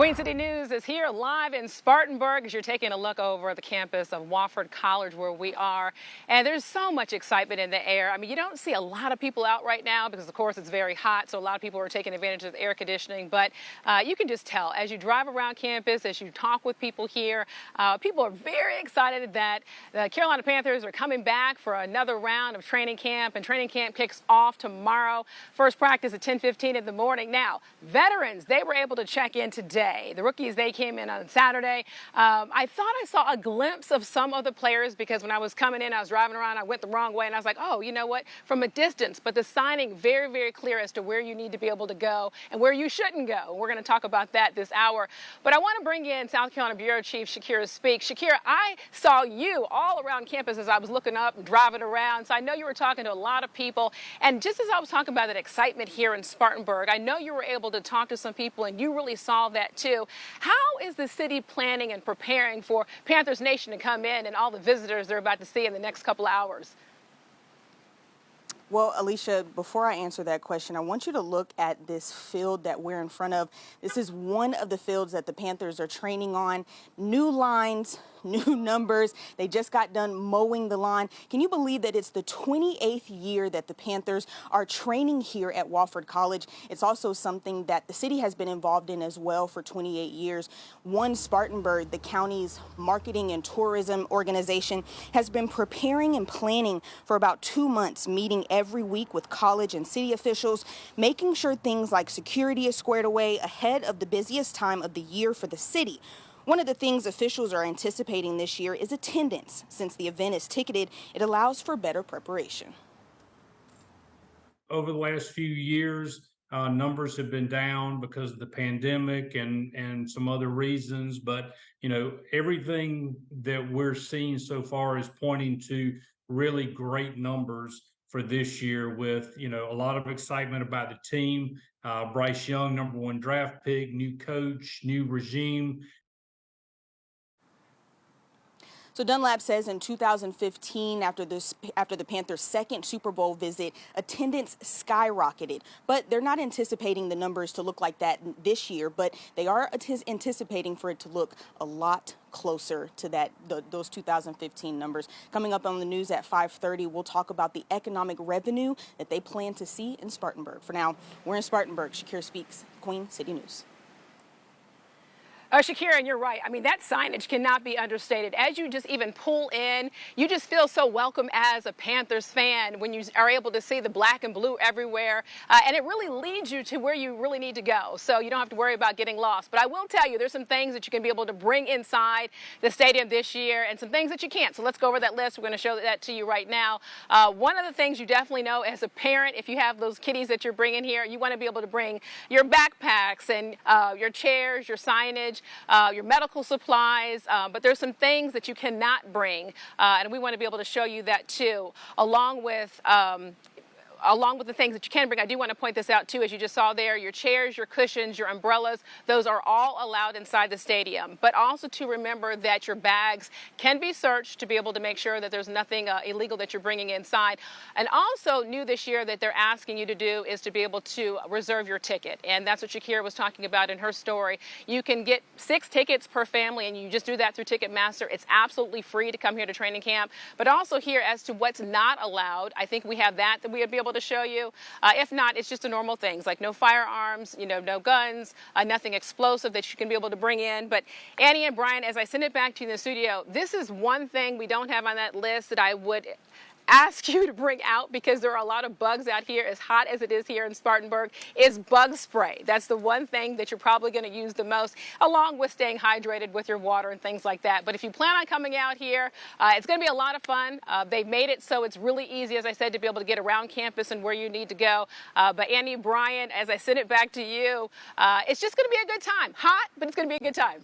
Queen City News is here live in Spartanburg as you're taking a look over the campus of Wofford College where we are. And there's so much excitement in the air. I mean, you don't see a lot of people out right now because, of course, it's very hot. So a lot of people are taking advantage of the air conditioning. But you can just tell as you drive around campus, as you talk with people here, people are very excited that the Carolina Panthers are coming back for another round of training camp. And training camp kicks off tomorrow. First practice at 10:15 in the morning. Now, veterans, they were able to check in today. The rookies, they came in on Saturday. I thought I saw a glimpse of some of the players because when I was coming in, I was driving around, I went the wrong way, and I was like, oh, you know what, from a distance. But the signing, very, very clear as to where you need to be able to go and where you shouldn't go. We're going to talk about that this hour. But I want to bring in South Carolina Bureau Chief Shaquira Speaks. Shaquira, I saw you all around campus as I was looking up and driving around. So I know you were talking to a lot of people. And just as I was talking about that excitement here in Spartanburg, I know you were able to talk to some people and you really saw that too. How is the city planning and preparing for Panthers Nation to come in and all the visitors they're about to see in the next couple of hours? Well, Alicia, before I answer that question, I want you to look at this field that we're in front of. This is one of the fields that the Panthers are training on. New lines, new numbers. They just got done mowing the lawn. Can you believe that it's the 28th year that the Panthers are training here at Wofford College? It's also something that the city has been involved in as well for 28 years. One Spartanburg, the county's marketing and tourism organization, has been preparing and planning for about 2 months, meeting every week with college and city officials, making sure things like security is squared away ahead of the busiest time of the year for the city. One of the things officials are anticipating this year is attendance. Since the event is ticketed, it allows for better preparation. Over the last few years, numbers have been down because of the pandemic and some other reasons. But, you know, everything that we're seeing so far is pointing to really great numbers for this year with, you know, a lot of excitement about the team. Bryce Young, #1 draft pick, new coach, new regime. So Dunlap says in 2015, after the Panthers' second Super Bowl visit, attendance skyrocketed. But they're not anticipating the numbers to look like that this year, but they are anticipating for it to look a lot closer to those 2015 numbers. Coming up on the news at 5:30, we'll talk about the economic revenue that they plan to see in Spartanburg. For now, we're in Spartanburg. Shaquira Speaks, Queen City News. Shaquira, and you're right. I mean, that signage cannot be understated. As you just even pull in, you just feel so welcome as a Panthers fan when you are able to see the black and blue everywhere. And it really leads you to where you really need to go. So you don't have to worry about getting lost. But I will tell you, there's some things that you can be able to bring inside the stadium this year and some things that you can't. So let's go over that list. We're going to show that to you right now. One of the things you definitely know as a parent, if you have those kiddies that you're bringing here, you want to be able to bring your backpacks and your chairs, your signage, your medical supplies, but there's some things that you cannot bring, and we want to be able to show you that too, along with the things that you can bring. I do want to point this out too, as you just saw there, your chairs, your cushions, your umbrellas, those are all allowed inside the stadium. But also to remember that your bags can be searched to be able to make sure that there's nothing illegal that you're bringing inside. And also new this year that they're asking you to do is to be able to reserve your ticket. And that's what Shaquira was talking about in her story. You can get 6 tickets per family, and you just do that through Ticketmaster. It's absolutely free to come here to training camp. But also here as to what's not allowed, I think we have that we would be able to show you. If not, it's just the normal things like no firearms, you know, no guns, nothing explosive that you can be able to bring in. But Annie and Brian, as I send it back to you in the studio, this is one thing we don't have on that list that I would ask you to bring out because there are a lot of bugs out here, as hot as it is here in Spartanburg, is bug spray. That's the one thing that you're probably going to use the most, along with staying hydrated with your water and things like that. But if you plan on coming out here, it's going to be a lot of fun. They've made it so it's really easy, as I said, to be able to get around campus and where you need to go. But Annie, Brian, as I send it back to you, it's just going to be a good time. Hot, but it's going to be a good time.